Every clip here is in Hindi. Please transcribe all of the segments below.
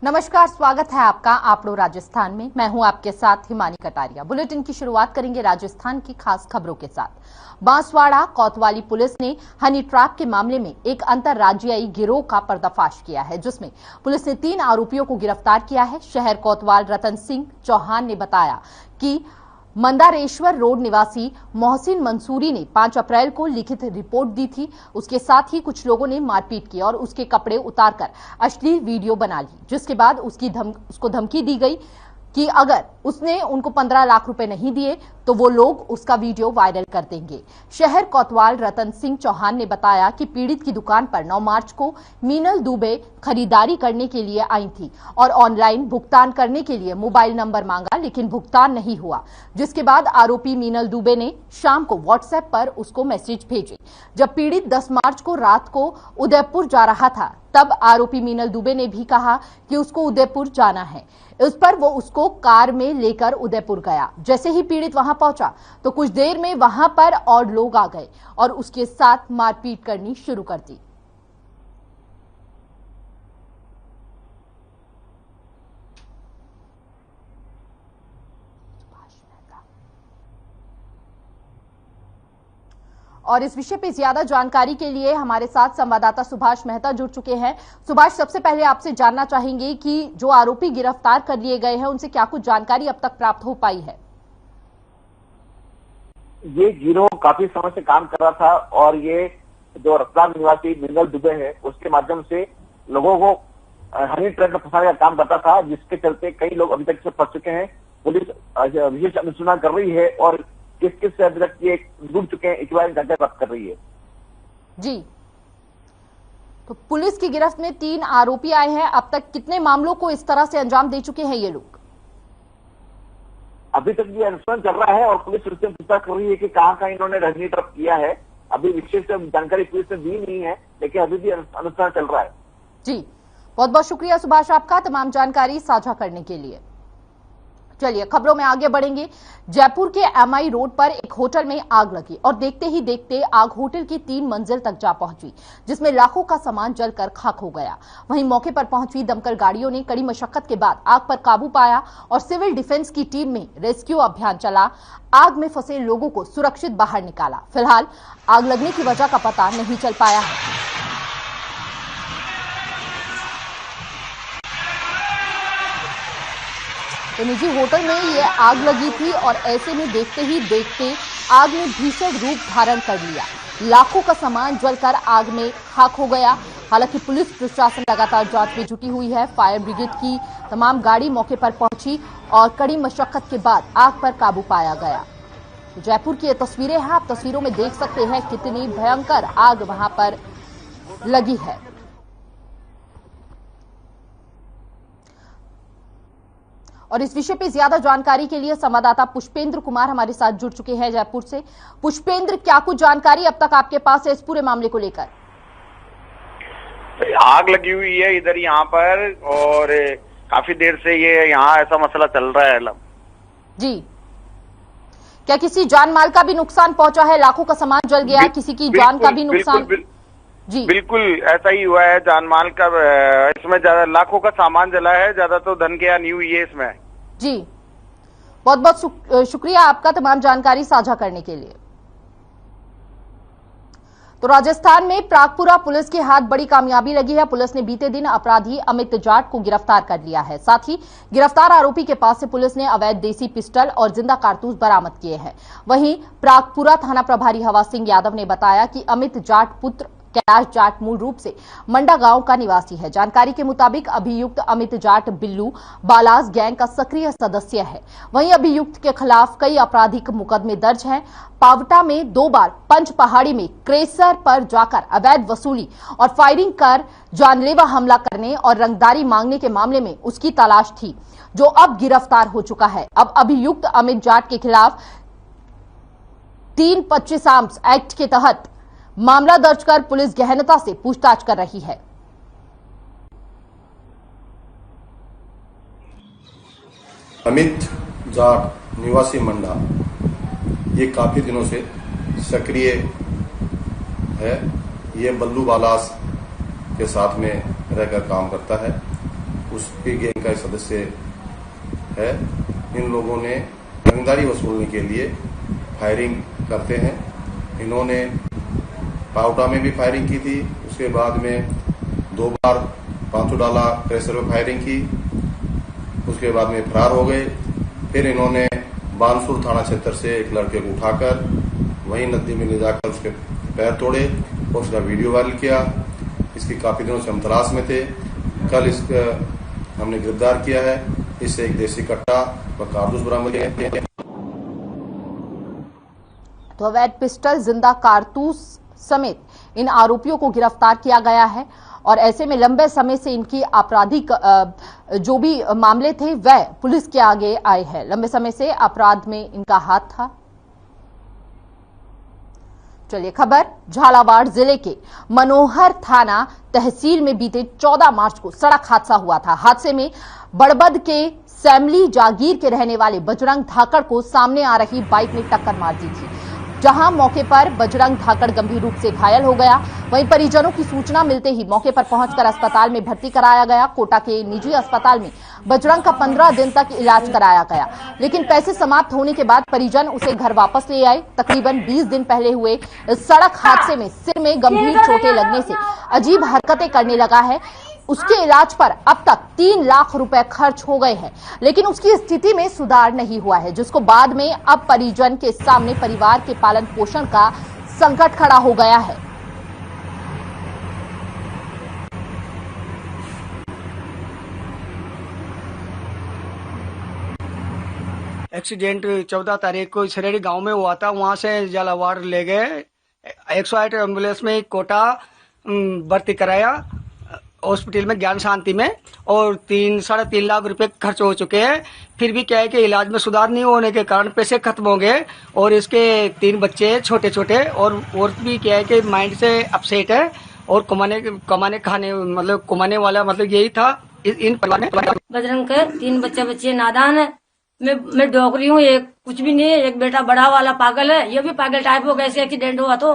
नमस्कार, स्वागत है आपका आपड़ो राजस्थान में। मैं हूं आपके साथ हिमानी कटारिया। बुलेटिन की शुरुआत करेंगे राजस्थान की खास खबरों के साथ। बांसवाड़ा कोतवाली पुलिस ने हनी ट्रैप के मामले में एक अंतरराज्यीय गिरोह का पर्दाफाश किया है, जिसमें पुलिस ने 3 आरोपियों को गिरफ्तार किया है। शहर कोतवाल रतन सिंह चौहान ने बताया कि मंदारेश्वर रोड निवासी मोहसिन मंसूरी ने 5 अप्रैल को लिखित रिपोर्ट दी थी। उसके साथ ही कुछ लोगों ने मारपीट की और उसके कपड़े उतारकर अश्लील वीडियो बना ली, जिसके बाद उसको धमकी दी गई कि अगर उसने उनको 15 लाख रुपए नहीं दिए तो वो लोग उसका वीडियो वायरल कर देंगे। शहर कोतवाल रतन सिंह चौहान ने बताया कि पीड़ित की दुकान पर 9 मार्च को मीनल दुबे खरीदारी करने के लिए आई थी और ऑनलाइन भुगतान करने के लिए मोबाइल नंबर मांगा, लेकिन भुगतान नहीं हुआ। जिसके बाद आरोपी मीनल दुबे ने शाम को व्हाट्सएप पर उसको मैसेज भेजे। जब पीड़ित 10 मार्च को रात को उदयपुर जा रहा था, तब आरोपी मीनल दुबे ने भी कहा कि उसको उदयपुर जाना है। इस पर वो उसको कार में लेकर उदयपुर गया। जैसे ही पीड़ित वहां पहुंचा तो कुछ देर में वहां पर और लोग आ गए और उसके साथ मारपीट करनी शुरू कर दी। और इस विषय पे ज्यादा जानकारी के लिए हमारे साथ संवाददाता सुभाष मेहता जुड़ चुके हैं। सुभाष, सबसे पहले आपसे जानना चाहेंगे कि जो आरोपी गिरफ्तार कर लिए गए हैं, उनसे क्या कुछ जानकारी अब तक प्राप्त हो पाई है? ये गिरोह काफी समय से काम कर रहा था और ये जो रतलाम निवासी मीनल दुबे है, उसके माध्यम से लोगों को हनी ट्रैप में फंसाने का काम करता था, जिसके चलते कई लोग अभी तक से फंस चुके हैं। पुलिस विशेष अनुसंधान कर रही है और किस किस से अभी तक ये जुड़ चुके हैं, इस बारे में जानकारी प्राप्त कर रही है। जी, तो पुलिस की गिरफ्त में 3 आरोपी आए हैं। अब तक कितने मामलों को इस तरह से अंजाम दे चुके हैं ये लोग? अभी तक ये अनुसंधान चल रहा है और पुलिस उससे पूछताछ कर रही है कि कहाँ इन्होंने हनी ट्रैप किया है। अभी विशेष जानकारी पुलिस ने दी नहीं है, लेकिन अभी भी अनुसंधान चल रहा है। जी, बहुत बहुत शुक्रिया सुभाष आपका तमाम जानकारी साझा करने के लिए। चलिए खबरों में आगे बढ़ेंगे। जयपुर के एमआई रोड पर एक होटल में आग लगी और देखते ही देखते आग होटल की 3 मंजिल तक जा पहुंची, जिसमें लाखों का सामान जलकर खाक हो गया। वहीं मौके पर पहुंची दमकल गाड़ियों ने कड़ी मशक्कत के बाद आग पर काबू पाया और सिविल डिफेंस की टीम में रेस्क्यू अभियान चला। आग में फंसे लोगों को सुरक्षित बाहर निकाला। फिलहाल आग लगने की वजह का पता नहीं चल पाया है। तो निजी होटल में ये आग लगी थी और ऐसे में देखते ही देखते आग ने भीषण रूप धारण कर लिया। लाखों का सामान जलकर आग में खाक हो गया। हालांकि पुलिस प्रशासन लगातार जांच में जुटी हुई है। फायर ब्रिगेड की तमाम गाड़ी मौके पर पहुंची और कड़ी मशक्कत के बाद आग पर काबू पाया गया। तो जयपुर की ये तस्वीरें हैं, आप तस्वीरों में देख सकते हैं कितनी भयंकर आग वहां पर लगी है। और इस विषय पे ज्यादा जानकारी के लिए संवाददाता पुष्पेंद्र कुमार हमारे साथ जुड़ चुके हैं जयपुर से। पुष्पेंद्र, क्या कुछ जानकारी अब तक आपके पास है इस पूरे मामले को लेकर? आग लगी हुई है इधर यहाँ पर और काफी देर से ये यहाँ ऐसा मसला चल रहा है। जी, क्या किसी जान माल का भी नुकसान पहुंचा है? लाखों का सामान जल गया, किसी की जान का भी नुकसान? जी बिल्कुल ऐसा ही हुआ है। जान माल का इसमें ज्यादा लाखों का सामान जला है, ज्यादा तो धन की हानि हुई है इसमें। जी, बहुत बहुत शुक्रिया आपका तमाम जानकारी साझा करने के लिए। तो राजस्थान में प्रागपुरा पुलिस के हाथ बड़ी कामयाबी लगी है। पुलिस ने बीते दिन अपराधी अमित जाट को गिरफ्तार कर लिया है। साथ ही गिरफ्तार आरोपी के पास से पुलिस ने अवैध देसी पिस्टल और जिंदा कारतूस बरामद किए हैं। वहीं प्रागपुरा थाना प्रभारी हवा सिंह यादव ने बताया कि अमित जाट पुत्र कैलाश जाट मूल रूप से मंडा गांव का निवासी है। जानकारी के मुताबिक अभियुक्त अमित जाट बिल्लू बालाज गैंग का सक्रिय सदस्य है। वहीं अभियुक्त के खिलाफ कई आपराधिक मुकदमे दर्ज हैं। पावटा में 2 बार पंच पहाड़ी में क्रेसर पर जाकर अवैध वसूली और फायरिंग कर जानलेवा हमला करने और रंगदारी मांगने के मामले में उसकी तलाश थी, जो अब गिरफ्तार हो चुका है। अब अभियुक्त अमित जाट के खिलाफ 325 आर्म्स एक्ट के तहत मामला दर्ज कर पुलिस गहनता से पूछताछ कर रही है। अमित जाट निवासी मंडा ये काफी दिनों से सक्रिय है। ये बल्लू बालास के साथ में रहकर काम करता है, उसकी गैंग का सदस्य है। इन लोगों ने रंगदारी वसूलने के लिए फायरिंग करते हैं। इन्होंने पावटा में भी फायरिंग की थी, उसके बाद में 2 बार पांचू डाला क्रेशर में फायरिंग की, उसके बाद में फरार हो गए। फिर इन्होंने बानसूर थाना क्षेत्र से एक लड़के को उठाकर वहीं नदी में ले जाकर उसके पैर तोड़े और उसका वीडियो वायरल किया। इसकी काफी दिनों से हम तलाश में थे। कल इसका हमने गिरफ्तार किया है। इससे एक देसी कट्टा व कारतूस बरामद किए। तो अवैध पिस्टल, जिंदा कारतूस समेत इन आरोपियों को गिरफ्तार किया गया है और ऐसे में लंबे समय से इनकी आपराधिक जो भी मामले थे वह पुलिस के आगे आए हैं। लंबे समय से अपराध में इनका हाथ था। चलिए खबर झालावाड़ जिले के मनोहर थाना तहसील में बीते 14 मार्च को सड़क हादसा हुआ था। हादसे में बड़बद के सैमली जागीर के रहने वाले बजरंग धाकड़ को सामने आ रही बाइक ने टक्कर मार दी थी, जहां मौके पर बजरंग धाकड़ गंभीर रूप से घायल हो गया। वहीं परिजनों की सूचना मिलते ही मौके पर पहुंचकर अस्पताल में भर्ती कराया गया। कोटा के निजी अस्पताल में बजरंग का 15 दिन तक इलाज कराया गया, लेकिन पैसे समाप्त होने के बाद परिजन उसे घर वापस ले आए। तकरीबन 20 दिन पहले हुए इस सड़क हादसे में सिर में गंभीर चोटें लगने से अजीब हरकतें करने लगा है। उसके इलाज पर अब तक 3 लाख रुपए खर्च हो गए हैं, लेकिन उसकी स्थिति में सुधार नहीं हुआ है, जिसको बाद में अब परिजन के सामने परिवार के पालन पोषण का संकट खड़ा हो गया है। एक्सीडेंट 14 तारीख को सरेड़ी गांव में हुआ था। वहां से झालावाड़ ले गए, 108 एम्बुलेंस में कोटा भर्ती कराया हॉस्पिटल में ज्ञान शांति में, और 3-3.5 लाख रुपए खर्च हो चुके हैं। फिर भी क्या है कि इलाज में सुधार नहीं होने के कारण पैसे खत्म हो गए और इसके 3 बच्चे छोटे छोटे, और भी क्या है कि माइंड से अपसेट है और कमाने खाने मतलब कमाने वाला मतलब यही था इन परिवार में। बजरंग के 3 बच्चे नादान है। मैं डोकरी हूँ, एक कुछ भी नहीं है। एक बेटा बड़ा वाला पागल है, ये भी पागल टाइप हो गया। ऐसे एक्सीडेंट हुआ तो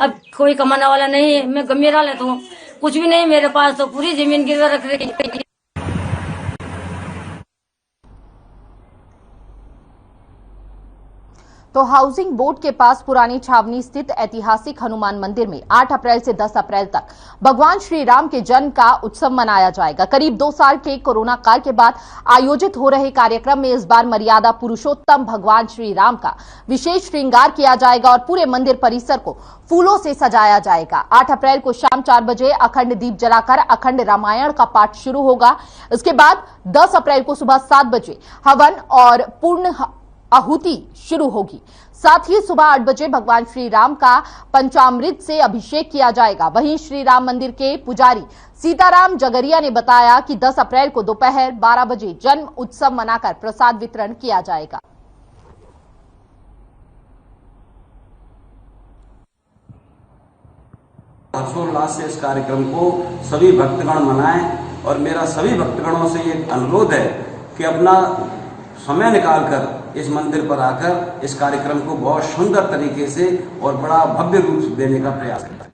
अब कोई कमाने वाला नहीं है। मैं गंभीरा लेता हूँ, कुछ भी नहीं मेरे पास, तो पूरी जमीन गिरवा रख रही। तो हाउसिंग बोर्ड के पास पुरानी छावनी स्थित ऐतिहासिक हनुमान मंदिर में 8 अप्रैल से 10 अप्रैल तक भगवान श्री राम के जन्म का उत्सव मनाया जाएगा। करीब 2 साल के कोरोना काल के बाद आयोजित हो रहे कार्यक्रम में इस बार मर्यादा पुरुषोत्तम भगवान श्री राम का विशेष श्रृंगार किया जाएगा और पूरे मंदिर परिसर को फूलों से सजाया जाएगा। 8 अप्रैल को शाम 4 बजे अखंड दीप जलाकर अखंड रामायण का पाठ शुरू होगा। इसके बाद 10 अप्रैल को सुबह 7 बजे हवन और पूर्ण आहुति शुरू होगी। साथ ही सुबह 8 बजे भगवान श्री राम का पंचामृत से अभिषेक किया जाएगा। वहीं श्री राम मंदिर के पुजारी सीताराम जगरिया ने बताया कि 10 अप्रैल को दोपहर 12 बजे जन्म उत्सव मनाकर प्रसाद वितरण किया जाएगा। हर्षोल्लास से इस कार्यक्रम को सभी भक्तगण मनाएं और मेरा सभी भक्तगणों से ये अनुरोध है कि अपना समय निकालकर इस मंदिर पर आकर इस कार्यक्रम को बहुत सुंदर तरीके से और बड़ा भव्य रूप देने का प्रयास करें।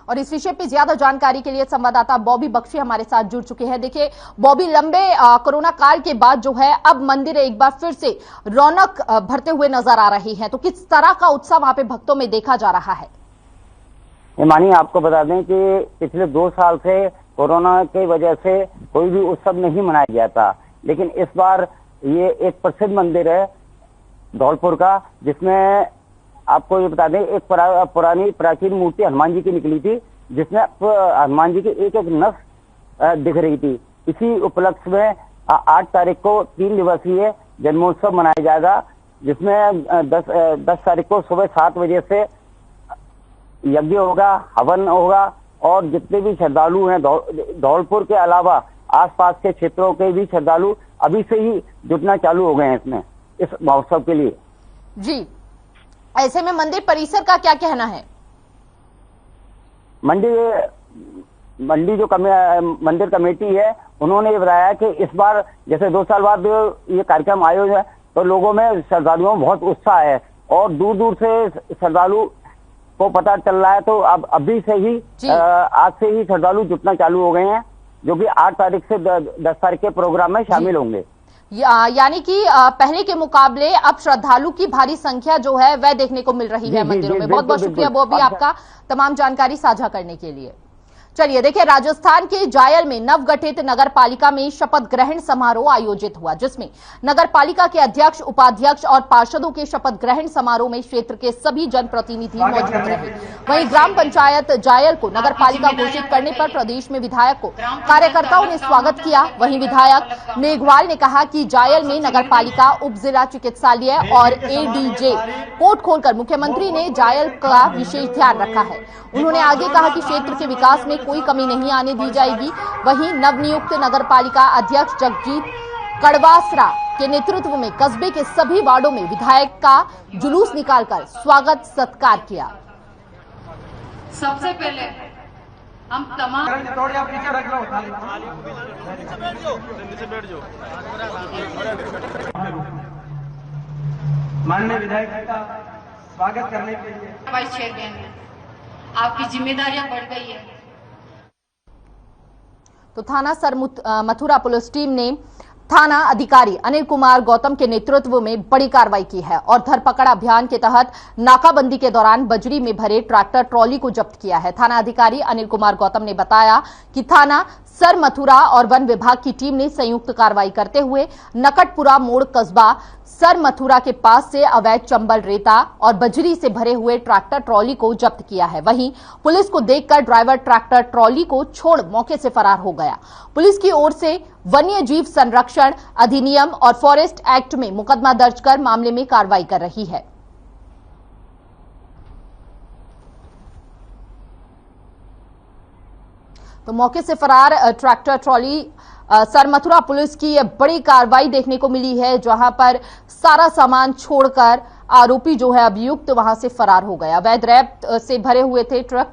और इस विषय पे ज्यादा जानकारी के लिए संवाददाता बॉबी बख्शी हमारे साथ जुड़ चुके हैं। देखिए बॉबी, लंबे कोरोना काल के बाद जो है अब मंदिर एक बार फिर से रौनक भरते हुए नजर आ रही है, तो किस तरह का उत्साह वहां पे भक्तों में देखा जा रहा है? हिमानी, आपको बता दें कि पिछले 2 साल से कोरोना की वजह से कोई भी उत्सव नहीं मनाया गया था, लेकिन इस बार ये एक प्रसिद्ध मंदिर है धौलपुर का, जिसमें आपको ये बता दें एक पुरानी प्राचीन मूर्ति हनुमान जी की निकली थी, जिसमें हनुमान जी की एक एक नस दिख रही थी। इसी उपलक्ष्य में 8 तारीख को 3 दिवसीय जन्मोत्सव मनाया जाएगा, जिसमें 10 तारीख को सुबह 7 बजे से यज्ञ होगा, हवन होगा और जितने भी श्रद्धालु हैं धौलपुर के अलावा आसपास के क्षेत्रों के भी श्रद्धालु अभी से ही जुटना चालू हो गए हैं इसमें, इस महोत्सव के लिए। जी, ऐसे में मंदिर परिसर का क्या कहना है? मंदिर कमेटी है, उन्होंने ये बताया कि इस बार जैसे 2 साल बाद ये कार्यक्रम आयोजित है तो लोगों में श्रद्धालुओं में बहुत उत्साह है और दूर दूर से श्रद्धालु को पता चल रहा है। तो अब अभी से ही आज से ही श्रद्धालु जुटना चालू हो गए हैं, जो कि 8 तारीख से 10 तारीख के प्रोग्राम में शामिल होंगे। यानी कि पहले के मुकाबले अब श्रद्धालु की भारी संख्या जो है वह देखने को मिल रही है मंदिरों में। बहुत बहुत शुक्रिया वो भी आपका तमाम जानकारी साझा करने के लिए। चलिए देखिए, राजस्थान के जायल में नवगठित नगर पालिका में शपथ ग्रहण समारोह आयोजित हुआ, जिसमें नगर पालिका के अध्यक्ष, उपाध्यक्ष और पार्षदों के शपथ ग्रहण समारोह में क्षेत्र के सभी जनप्रतिनिधि मौजूद रहे। वहीं ग्राम पंचायत जायल को नगर पालिका घोषित करने पर प्रदेश में विधायक को कार्यकर्ताओं ने स्वागत किया। वहीं विधायक मेघवाल ने कहा कि जायल में नगर पालिका, उप जिला चिकित्सालय और एडीजे कोर्ट खोलकर मुख्यमंत्री ने जायल का विशेष ध्यान रखा है। उन्होंने आगे कहा कि क्षेत्र के विकास में कोई कमी नहीं आने दी जाएगी। वहीं नवनियुक्त नगर पालिका अध्यक्ष जगजीत कड़वासरा के नेतृत्व में कस्बे के सभी वार्डों में विधायक का जुलूस निकालकर स्वागत सत्कार किया। सबसे पहले हम तमाम माननीय विधायक का स्वागत करने के लिए वाइस चेयरमैन आपकी जिम्मेदारियां बढ़ गई है। तो थाना सर मथुरा पुलिस टीम ने थाना अधिकारी अनिल कुमार गौतम के नेतृत्व में बड़ी कार्रवाई की है और धरपकड़ अभियान के तहत नाकाबंदी के दौरान बजरी में भरे ट्रैक्टर ट्रॉली को जब्त किया है। थाना अधिकारी अनिल कुमार गौतम ने बताया कि थाना सर मथुरा और वन विभाग की टीम ने संयुक्त कार्रवाई करते हुए नकटपुरा मोड़ कस्बा सर मथुरा के पास से अवैध चंबल, रेता और बजरी से भरे हुए ट्रैक्टर ट्रॉली को जब्त किया है। वहीं पुलिस को देखकर ड्राइवर ट्रैक्टर ट्रॉली को छोड़ मौके से फरार हो गया। पुलिस की ओर से वन्य जीव संरक्षण अधिनियम और फॉरेस्ट एक्ट में मुकदमा दर्ज कर मामले में कार्रवाई कर रही है। तो मौके से फरार tractor trolley sir Mathura police की यह बड़ी कार्रवाई देखने को मिली है, जहां पर सारा सामान छोड़कर आरोपी जो है अभियुक्त वहां से फरार हो गया। अवैध रैप से भरे हुए थे ट्रक।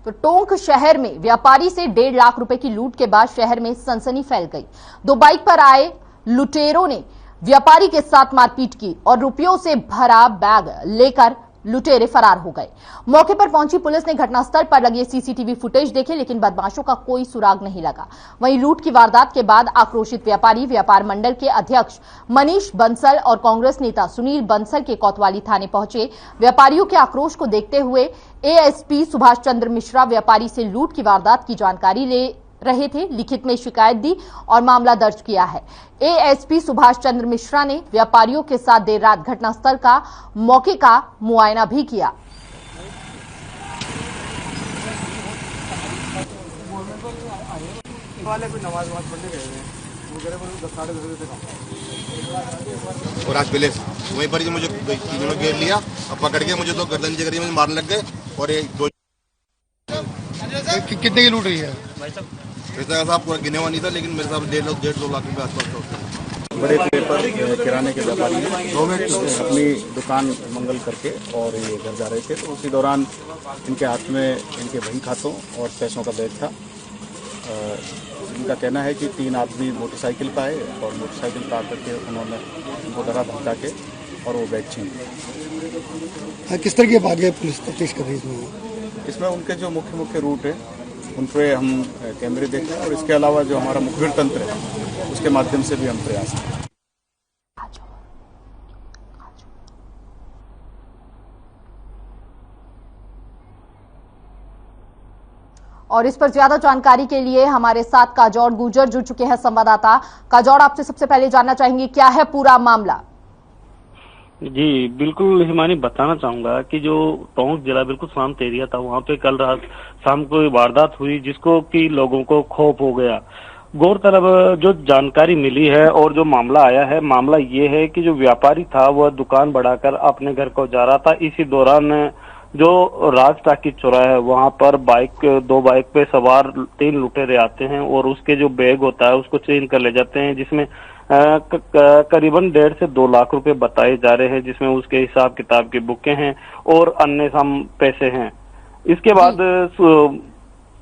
तो टोंक शहर में व्यापारी से 1.5 लाख रुपए की लूट के बाद शहर में सनसनी फैल गई। 2 बाइक पर आए लुटेरों ने व्यापारी के साथ मारपीट की और रुपयों से भरा बैग लेकर लुटेरे फरार हो गए। मौके पर पहुंची पुलिस ने घटनास्थल पर लगे सीसीटीवी फुटेज देखे, लेकिन बदमाशों का कोई सुराग नहीं लगा। वहीं लूट की वारदात के बाद आक्रोशित व्यापारी व्यापार मंडल के अध्यक्ष मनीष बंसल और कांग्रेस नेता सुनील बंसल के कोतवाली थाने पहुंचे। व्यापारियों के आक्रोश को देखते हुए एएसपी सुभाष चंद्र मिश्रा व्यापारी से लूट की वारदात की जानकारी ले रहे थे, लिखित में शिकायत दी और मामला दर्ज किया है। एएसपी सुभाष चंद्र मिश्रा ने व्यापारियों के साथ देर रात घटनास्थल का मौके का मुआयना भी किया। और आज पहले वहीं पर मुझे 3 लोग घेर लिया और पकड़ के मुझे 2 गर्दन नीचे करी, मुझे मारने लग गए। और एक 2 कितने की लूट हुई है? पैसा साहब पूरा गिने हुआ नहीं था, लेकिन मेरे साहब 1.5-2 लाख रुपए आसपास। बड़े पेपर किराने के व्यापारी अपनी दुकान मंगल करके और ये घर जा रहे थे, तो उसी दौरान इनके हाथ में इनके बही खातों और पैसों का बैग था। इनका कहना है कि 3 आदमी मोटरसाइकिल पर आए और मोटरसाइकिल पर आकर के उन्होंने उनको डरा धमका के और वो बैग छीन लिया। किस तरह के भाग्य पुलिस तफ्तीश कर रही है इसमें उनके जो मुख्य रूट है उन पर हम कैमरे देख रहे हैं और इसके अलावा जो हमारा मुखबिर तंत्र है उसके माध्यम से भी हम प्रयास करें। और इस पर ज्यादा जानकारी के लिए हमारे साथ काजौड़ गुजर जुड़ चुके हैं संवाददाता। काजौड़, आपसे सबसे पहले जानना चाहेंगे क्या है पूरा मामला? जी बिल्कुल हिमानी, बताना चाहूंगा कि जो टोंक जिला बिल्कुल शांत एरिया था, वहाँ पे कल रात शाम को वारदात हुई जिसको कि लोगों को खौफ हो गया। गौरतलब जो जानकारी मिली है और जो मामला आया है, मामला ये है कि जो व्यापारी था वह दुकान बढ़ाकर अपने घर को जा रहा था। इसी दौरान जो राज टाकी चौराहा है वहाँ पर 2 बाइक पे सवार 3 लुटेरे आते हैं और उसके जो बैग होता है उसको चेंज कर ले जाते हैं, जिसमें करीबन 1.5 से 2 लाख रुपए बताए जा रहे हैं, जिसमें उसके हिसाब किताब की बुकें हैं और अन्य पैसे हैं। इसके बाद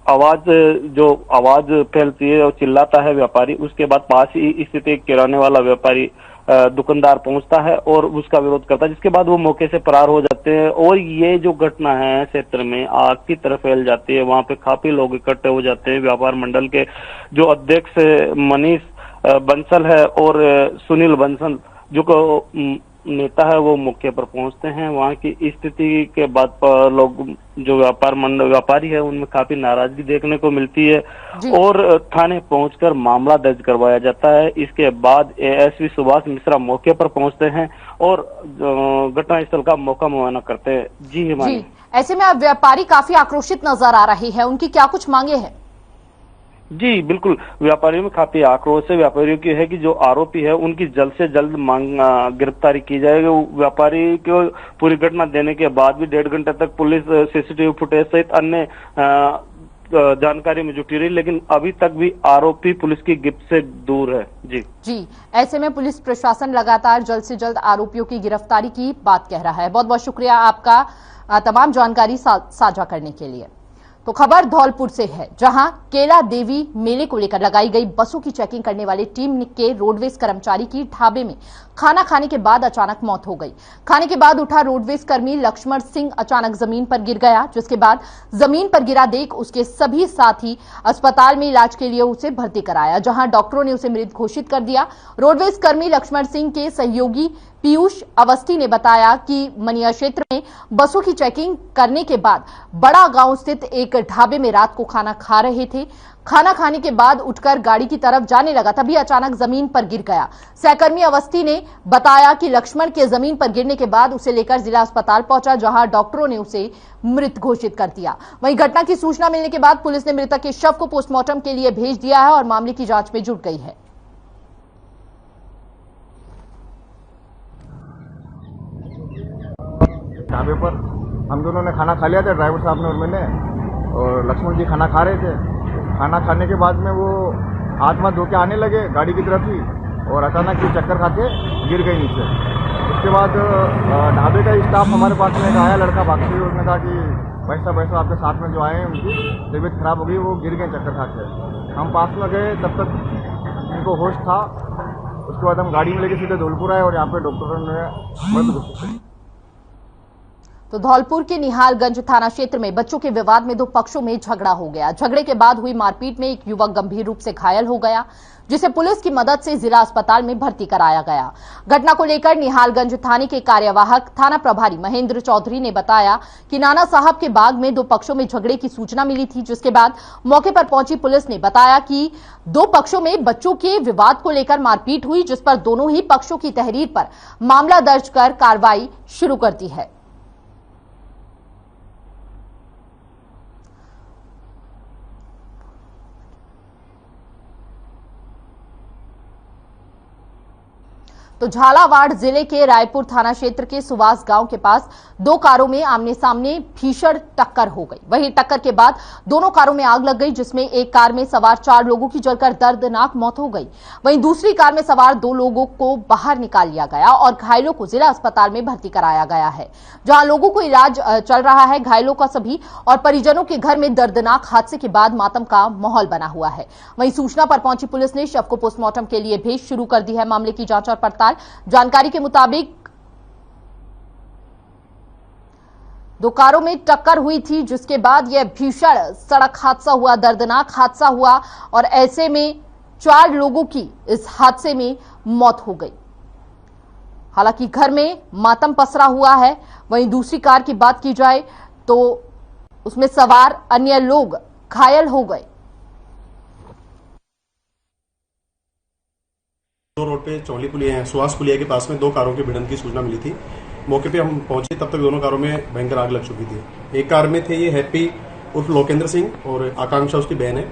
आवाज फैलती है और चिल्लाता है व्यापारी, उसके बाद पास ही स्थित एक किराने वाला व्यापारी दुकानदार पहुंचता है और उसका विरोध करता है, जिसके बाद वो मौके से फरार हो जाते हैं। और ये जो घटना है क्षेत्र में आग की तरफ फैल जाती है, वहां पे काफी लोग इकट्ठे हो जाते हैं। व्यापार मंडल के जो अध्यक्ष मनीष बंसल है और सुनील बंसल जो नेता है वो मौके पर पहुंचते हैं। वहां की स्थिति के बाद लोग जो व्यापारी है उनमें काफी नाराजगी देखने को मिलती है और थाने पहुंचकर मामला दर्ज करवाया जाता है। इसके बाद एएसपी सुभाष मिश्रा मौके पर पहुंचते हैं और घटनास्थल का मौका मुआयना करते हैं। जी हिमानी, ऐसे में अब व्यापारी काफी आक्रोशित नजर आ रहे हैं, उनकी क्या कुछ मांगे हैं? जी बिल्कुल, व्यापारियों में काफी आक्रोश है। व्यापारियों की है कि जो आरोपी है उनकी जल्द से जल्द गिरफ्तारी की जाएगी। व्यापारी को पूरी घटना देने के बाद भी 1.5 घंटे तक पुलिस सीसीटीवी फुटेज सहित अन्य जानकारी में जुटी रही, लेकिन अभी तक भी आरोपी पुलिस की गिरफ्त से दूर है। जी, ऐसे में पुलिस प्रशासन लगातार जल्द से जल्द आरोपियों की गिरफ्तारी की बात कह रहा है। बहुत बहुत शुक्रिया आपका तमाम जानकारी साझा करने के लिए। तो खबर धौलपुर से है, जहां केला देवी मेले को लेकर लगाई गई बसों की चेकिंग करने वाली टीम के रोडवेज कर्मचारी की ढाबे में खाना खाने के बाद अचानक मौत हो गई। खाने के बाद उठा रोडवेज कर्मी लक्ष्मण सिंह अचानक जमीन पर गिर गया, जिसके बाद जमीन पर गिरा देख उसके सभी साथी अस्पताल में इलाज के लिए उसे भर्ती कराया, जहां डॉक्टरों ने उसे मृत घोषित कर दिया। रोडवेज कर्मी लक्ष्मण सिंह के सहयोगी पीयूष अवस्थी ने बताया कि मनिया क्षेत्र में बसों की चेकिंग करने के बाद बड़ा गांव स्थित एक ढाबे में रात को खाना खा रहे थे। खाना खाने के बाद उठकर गाड़ी की तरफ जाने लगा, तभी अचानक जमीन पर गिर गया। सहकर्मी अवस्थी ने बताया कि लक्ष्मण के जमीन पर गिरने के बाद उसे लेकर जिला अस्पताल पहुंचा, जहां डॉक्टरों ने उसे मृत घोषित कर दिया। वहीं घटना की सूचना मिलने के बाद पुलिस ने मृतक के शव को पोस्टमार्टम के लिए भेज दिया है और मामले की जांच में जुट गई है। ढाबे पर हम दोनों ने खाना खा लिया था, ड्राइवर साहब ने और मैंने, और लक्ष्मण जी खाना खा रहे थे। खाना खाने के बाद में वो हाथ धो के आने लगे गाड़ी की तरफ ही, और अचानक ही चक्कर खा के गिर गए नीचे। उसके बाद ढाबे का स्टाफ हमारे पास में आया, लड़का भागते हुए, उसने कहा कि वैसा आपके साथ में जो आए हैं उनकी तबीयत खराब हो गई, वो गिर गए चक्कर खा के। हम पास में गए, तब तक उनको होश था। उसके बाद हम गाड़ी में लेके सीधे धौलपुर आए और यहाँ पे डॉक्टरों ने मदद घोषित की। तो धौलपुर के निहालगंज थाना क्षेत्र में बच्चों के विवाद में 2 पक्षों में झगड़ा हो गया। झगड़े के बाद हुई मारपीट में एक युवक गंभीर रूप से घायल हो गया, जिसे पुलिस की मदद से जिला अस्पताल में भर्ती कराया गया। घटना को लेकर निहालगंज थाने के कार्यवाहक थाना प्रभारी महेंद्र चौधरी ने बताया कि नाना साहब के बाग में 2 पक्षों में झगड़े की सूचना मिली थी, जिसके बाद मौके पर पहुंची पुलिस ने बताया कि 2 पक्षों में बच्चों के विवाद को लेकर मारपीट हुई, जिस पर दोनों ही पक्षों की तहरीर पर मामला दर्ज कर कार्रवाई शुरू कर दी है। तो झालावाड़ जिले के रायपुर थाना क्षेत्र के सुवास गांव के पास 2 कारों में आमने सामने भीषण टक्कर हो गई। वहीं टक्कर के बाद दोनों कारों में आग लग गई, जिसमें एक कार में सवार 4 लोगों की जलकर दर्दनाक मौत हो गई। वहीं दूसरी कार में सवार 2 लोगों को बाहर निकाल लिया गया और घायलों को जिला अस्पताल में भर्ती कराया गया है, जहां लोगों को इलाज चल रहा है। घायलों का सभी और परिजनों के घर में दर्दनाक हादसे के बाद मातम का माहौल बना हुआ है। वहीं सूचना पर पहुंची पुलिस ने शव को पोस्टमार्टम के लिए भेज शुरू कर दी है। मामले की जांच और पड़ताल। जानकारी के मुताबिक 2 कारों में टक्कर हुई थी, जिसके बाद यह भीषण सड़क हादसा हुआ, दर्दनाक हादसा हुआ और ऐसे में 4 लोगों की इस हादसे में मौत हो गई। हालांकि घर में मातम पसरा हुआ है। वहीं दूसरी कार की बात की जाए तो उसमें सवार अन्य लोग घायल हो गए। रोड पे चौली पुलिया सुहास पुलिया के पास में 2 कारों के भिड़ंत की सूचना मिली थी। मौके पे हम पहुंचे, तब तक दोनों कारों में भयंकर आग लग चुकी थी। एक कार में थे ये हैप्पी उर्फ लोकेंद्र सिंह और आकांक्षा उसकी बहन है।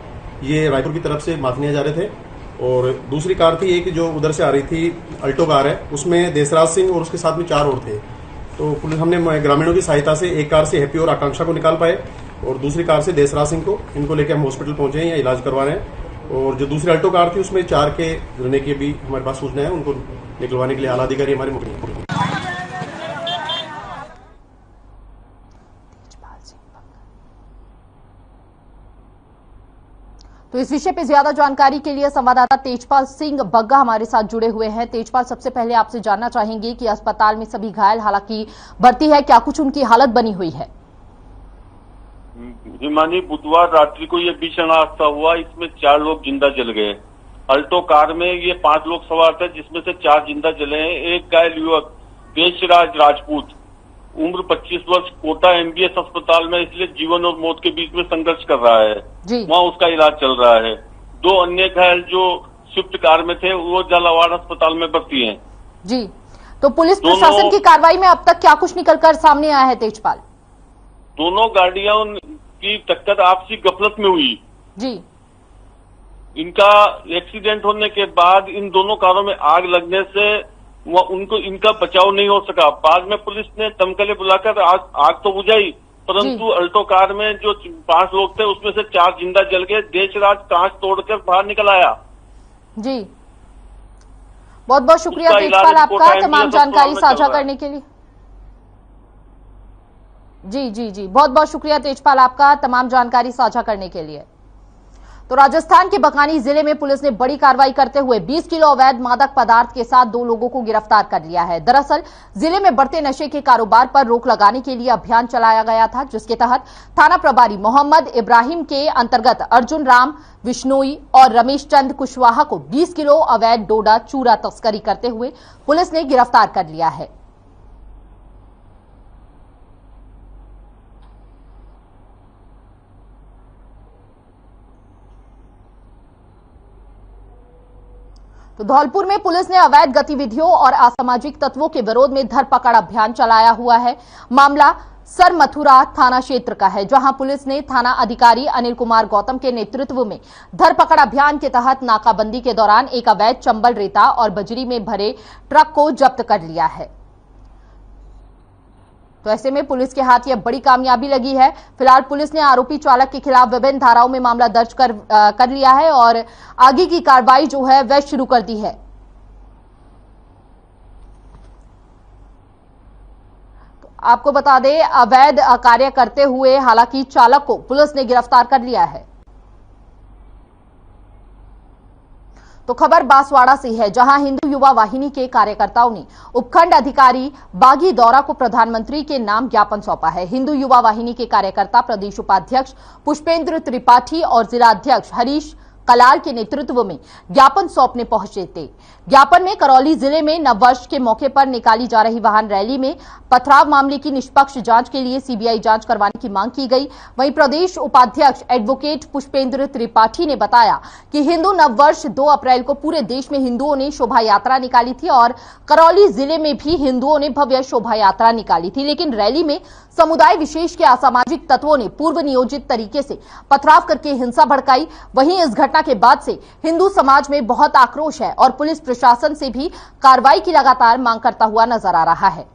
ये रायपुर की तरफ से माथनिया जा रहे थे। और दूसरी कार थी एक जो उधर से आ रही थी, अल्टो कार है, उसमें देसराज सिंह और उसके साथ में 4 और थे। तो पुलिस हमने ग्रामीणों की सहायता से एक कार से हैप्पी और आकांक्षा को निकाल पाए और दूसरी कार से देसराज सिंह को, इनको लेकर हम हॉस्पिटल पहुंचे हैं या इलाज करवा रहे हैं। और जो दूसरी अल्टो कार थी उसमें 4 के गिरने की भी हमारे पास सूचना है, उनको निकलवाने के लिए आला अधिकारी हमारे मौके पर। तो इस विषय पे ज्यादा जानकारी के लिए संवाददाता तेजपाल सिंह बग्गा हमारे साथ जुड़े हुए हैं। तेजपाल, सबसे पहले आपसे जानना चाहेंगे कि अस्पताल में सभी घायल हालांकि भर्ती है, क्या कुछ उनकी हालत बनी हुई है? हिमानी, बुधवार रात्रि को ये भीषण हादसा हुआ। इसमें 4 लोग जिंदा जल गए। अल्टो कार में ये 5 लोग सवार थे, जिसमें से 4 जिंदा जले हैं। एक घायल युवक देशराज राजपूत, उम्र 25 वर्ष, कोटा MBS अस्पताल में इसलिए जीवन और मौत के बीच में संघर्ष कर रहा है, वहाँ उसका इलाज चल रहा है। 2 अन्य घायल जो स्विफ्ट कार में थे वो झालावाड़ अस्पताल में भर्ती हैं। जी, तो पुलिस प्रशासन की कार्रवाई में अब तक क्या कुछ निकलकर सामने आया है तेजपाल? दोनों गाड़ियों की टक्कर आपसी गफलत में हुई जी। इनका एक्सीडेंट होने के बाद इन दोनों कारों में आग लगने से उनको इनका बचाव नहीं हो सका। बाद में पुलिस ने दमकलें बुलाकर आग तो बुझाई, परंतु अल्टो कार में जो 5 लोग थे उसमें से 4 जिंदा जल गए। देशराज कांच तोड़कर बाहर निकल आया। जी, बहुत बहुत शुक्रिया तेजपाल आपका तमाम जानकारी साझा करने के लिए। जी, बहुत बहुत शुक्रिया तेजपाल आपका तमाम जानकारी साझा करने के लिए। तो राजस्थान के बकानी जिले में पुलिस ने बड़ी कार्रवाई करते हुए 20 किलो अवैध मादक पदार्थ के साथ 2 लोगों को गिरफ्तार कर लिया है। दरअसल जिले में बढ़ते नशे के कारोबार पर रोक लगाने के लिए अभियान चलाया गया था, जिसके तहत थाना प्रभारी मोहम्मद इब्राहिम के अंतर्गत अर्जुन राम विश्नोई और रमेश चंद कुशवाहा को 20 किलो अवैध डोडा चूरा तस्करी करते हुए पुलिस ने गिरफ्तार कर लिया है। तो धौलपुर में पुलिस ने अवैध गतिविधियों और असामाजिक तत्वों के विरोध में धरपकड़ अभियान चलाया हुआ है। मामला सर मथुरा थाना क्षेत्र का है, जहां पुलिस ने थाना अधिकारी अनिल कुमार गौतम के नेतृत्व में धरपकड़ अभियान के तहत नाकाबंदी के दौरान एक अवैध चंबल, रेता और बजरी में भरे ट्रक को जब्त कर लिया है। तो ऐसे में पुलिस के हाथ यह बड़ी कामयाबी लगी है। फिलहाल पुलिस ने आरोपी चालक के खिलाफ विभिन्न धाराओं में मामला दर्ज कर लिया है और आगे की कार्रवाई जो है वह शुरू कर दी है। तो आपको बता दें, अवैध कार्य करते हुए हालांकि चालक को पुलिस ने गिरफ्तार कर लिया है। तो खबर बांसवाड़ा से है, जहां हिंदू युवा वाहिनी के कार्यकर्ताओं ने उपखंड अधिकारी बागी दौरा को प्रधानमंत्री के नाम ज्ञापन सौंपा है। हिंदू युवा वाहिनी के कार्यकर्ता प्रदेश उपाध्यक्ष पुष्पेंद्र त्रिपाठी और जिला अध्यक्ष हरीश कलाल के नेतृत्व में ज्ञापन सौंपने पहुंचे थे। ज्ञापन में करौली जिले में नववर्ष के मौके पर निकाली जा रही वाहन रैली में पथराव मामले की निष्पक्ष जांच के लिए सीबीआई जांच करवाने की मांग की गई। वहीं प्रदेश उपाध्यक्ष एडवोकेट पुष्पेंद्र त्रिपाठी ने बताया कि हिंदू नववर्ष 2 अप्रैल को पूरे देश में हिंदुओं ने शोभा यात्रा निकाली थी और करौली जिले में भी हिंदुओं ने भव्य शोभा यात्रा निकाली थी, लेकिन रैली में समुदाय विशेष के असामाजिक तत्वों ने पूर्व नियोजित तरीके से पथराव करके हिंसा भड़काई। वहीं इस घटना के बाद से हिंदू समाज में बहुत आक्रोश है और पुलिस प्रशासन से भी कार्रवाई की लगातार मांग करता हुआ नजर आ रहा है।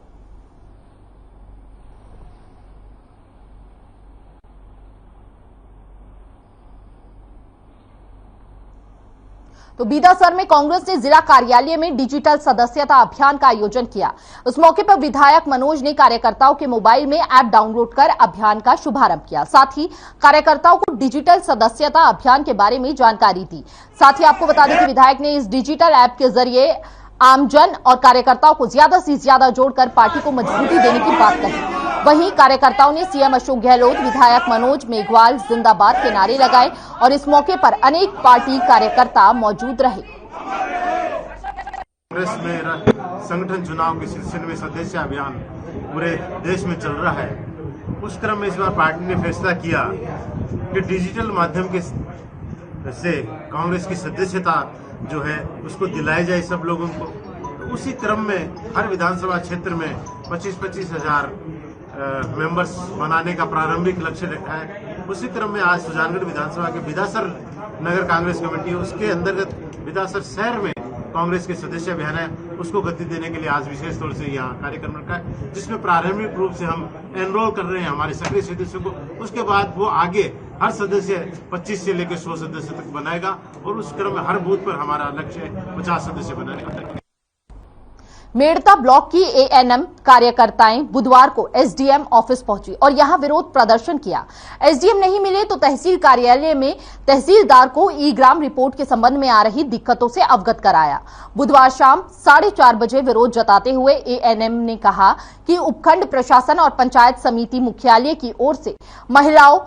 तो बीदासर में कांग्रेस ने जिला कार्यालय में डिजिटल सदस्यता अभियान का आयोजन किया। उस मौके पर विधायक मनोज ने कार्यकर्ताओं के मोबाइल में ऐप डाउनलोड कर अभियान का शुभारंभ किया। साथ ही कार्यकर्ताओं को डिजिटल सदस्यता अभियान के बारे में जानकारी दी। साथ ही आपको बता दें कि विधायक ने इस डिजिटल ऐप के जरिए आमजन और कार्यकर्ताओं को ज्यादा से ज्यादा जोड़कर पार्टी को मजबूती देने की बात कही। वहीं कार्यकर्ताओं ने सीएम अशोक गहलोत, विधायक मनोज मेघवाल जिंदाबाद के नारे लगाए और इस मौके पर अनेक पार्टी कार्यकर्ता मौजूद रहे। कांग्रेस में संगठन चुनाव के सिलसिले में सदस्य अभियान पूरे देश में चल रहा है। उस क्रम में इस बार पार्टी ने फैसला किया कि डिजिटल माध्यम के से कांग्रेस की सदस्यता जो है उसको दिलाई जाए सब लोगों को। उसी क्रम में हर विधानसभा क्षेत्र में 25-25 हजार मेंबर्स बनाने का प्रारंभिक लक्ष्य रखा है। उसी क्रम में आज सुजानगढ़ विधानसभा के बिदासर नगर कांग्रेस कमेटी उसके अंतर्गत बिदासर शहर में कांग्रेस के सदस्य अभियान है, उसको गति देने के लिए आज विशेष तौर से यहाँ कार्यक्रम रखा है, जिसमें प्रारंभिक रूप से हम एनरोल कर रहे हैं हमारे सक्रिय सदस्यों को। उसके बाद वो आगे हर सदस्य 25 से लेकर 100 सदस्य तक बनाएगा और उस क्रम में हर बूथ पर हमारा लक्ष्य 50 सदस्य बनाने का। मेड़ता ब्लॉक की एएनएम कार्यकर्ताएं बुधवार को एसडीएम ऑफिस पहुंची और यहां विरोध प्रदर्शन किया। एसडीएम नहीं मिले तो तहसील कार्यालय में तहसीलदार को ई ग्राम रिपोर्ट के संबंध में आ रही दिक्कतों से अवगत कराया। बुधवार शाम 4:30 बजे विरोध जताते हुए एएनएम ने कहा कि उपखंड प्रशासन और पंचायत समिति मुख्यालय की ओर से महिलाओं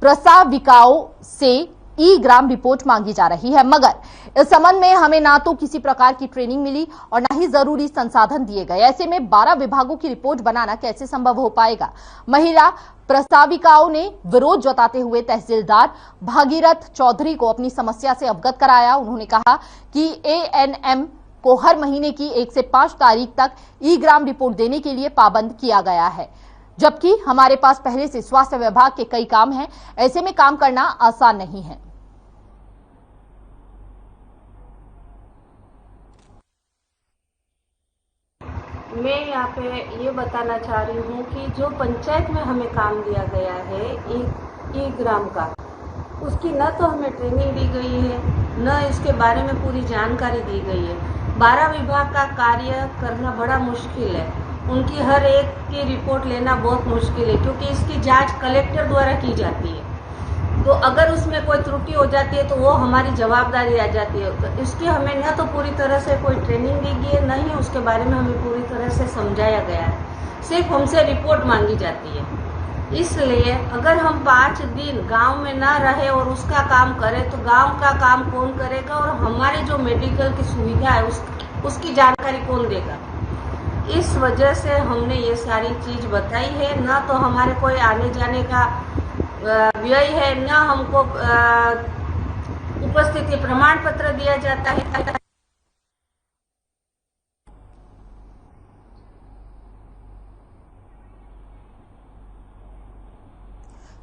प्रसाविकाओं से ई ग्राम रिपोर्ट मांगी जा रही है, मगर इस संबंध में हमें ना तो किसी प्रकार की ट्रेनिंग मिली और ना ही जरूरी संसाधन दिए गए। ऐसे में 12 विभागों की रिपोर्ट बनाना कैसे संभव हो पाएगा। महिला प्रस्ताविकाओं ने विरोध जताते हुए तहसीलदार भागीरथ चौधरी को अपनी समस्या से अवगत कराया। उन्होंने कहा कि एएनएम को हर महीने की 1 से 5 तारीख तक ई ग्राम रिपोर्ट देने के लिए पाबंद किया गया है, जबकि हमारे पास पहले से स्वास्थ्य विभाग के कई काम हैं। ऐसे में काम करना आसान नहीं है। मैं यहाँ पे ये बताना चाह रही हूँ कि जो पंचायत में हमें काम दिया गया है ई ग्राम का, उसकी न तो हमें ट्रेनिंग दी गई है, न इसके बारे में पूरी जानकारी दी गई है। 12 विभाग का कार्य करना बड़ा मुश्किल है, उनकी हर एक की रिपोर्ट लेना बहुत मुश्किल है, क्योंकि इसकी जांच कलेक्टर द्वारा की जाती है। तो अगर उसमें कोई त्रुटि हो जाती है तो वो हमारी जवाबदारी आ जाती है। तो इसकी हमें न तो पूरी तरह से कोई ट्रेनिंग दी गई है, न ही उसके बारे में हमें पूरी तरह से समझाया गया है। सिर्फ हमसे रिपोर्ट मांगी जाती है। इसलिए अगर हम 5 दिन गांव में ना रहे और उसका काम करें तो गांव का काम कौन करेगा, और हमारे जो मेडिकल की सुविधा है उसकी जानकारी कौन देगा। इस वजह से हमने ये सारी चीज बताई है। ना तो हमारे कोई आने जाने का व्यय है, न हमको उपस्थिति प्रमाण पत्र दिया जाता है।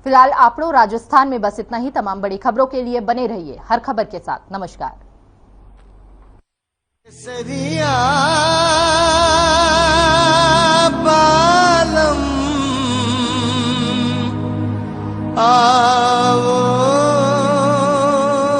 फिलहाल आपड़ो राजस्थान में बस इतना ही। तमाम बड़ी खबरों के लिए बने रहिए हर खबर के साथ। नमस्कार। आओ